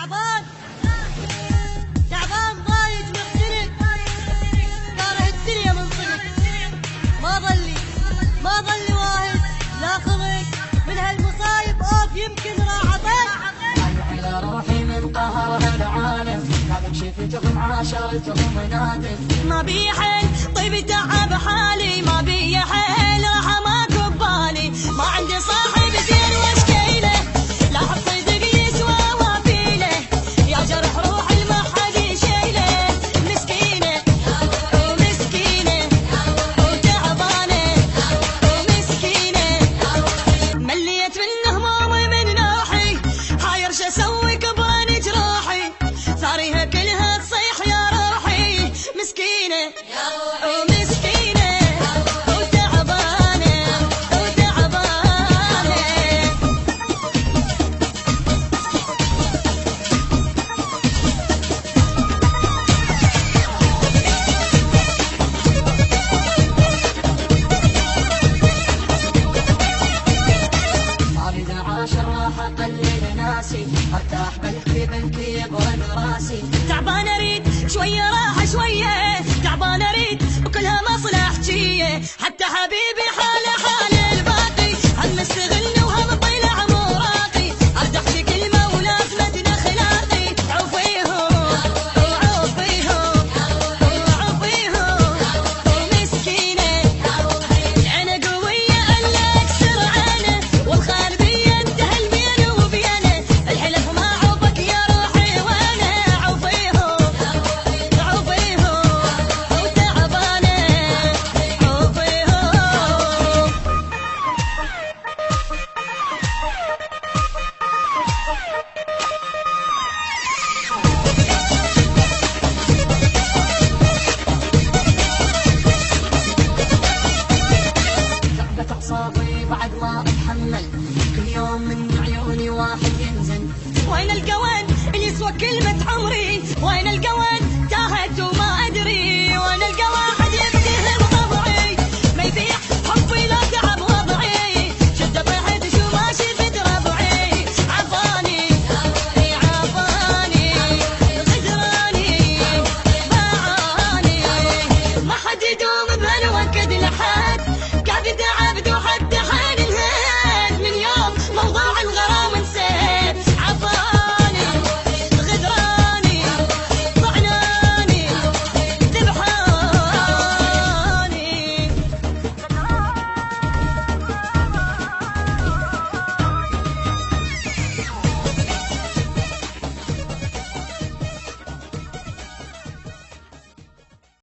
تعبان تعبان ضايج مختلف كاره الدنيا من صدق ما ظلي واحد لا خلق من هالمصايب اوف يمكن راح اطق على روحي من قهرها العالم هذا شفتهم عاشرتهم نادف ما بي حيل طيب تعب حالي ما بي حيل راح ماكو ببالي ما عندي صاحب زين واشكيله لا حب صدق يسوى وابيله يا جرح روحي ما حد يشيله مسكينه ومسكينه وتعبانه ومسكينه مليت من همومي من نوحي حاير شو اسوي كبران جراحي ثاريها كلها تصيح يا روحي مسكينه ومسكينه وتعبانه وتعبانه ما اريد العاشر راح اقلل ناسي ارتاح بلكي يبرد راسي تعبان اريد شويه راحه شويه تعبان اريد وكلها مصلحتيه حتى حبيبي حاله حال الباقي هم مستغلني وهم طلع موراقي ارجع في كلمه ولازمه اخلاقي عوفيهم وعوفيهم وعوفيهم ومسكينه العين قويه الا اكسر عينه والخال بيه انتهى البين وبينه الحلف ما عوفك يا روحي وينه عوفيهم عوفيهم وتعبانه عوفيهم ثقبت اعصابي بعد ما اتحمل كل يوم من عيوني واحد ينزل وين القوان اللي يسوى كلمة عمري وين القوان تاهت وما أدري وين القوان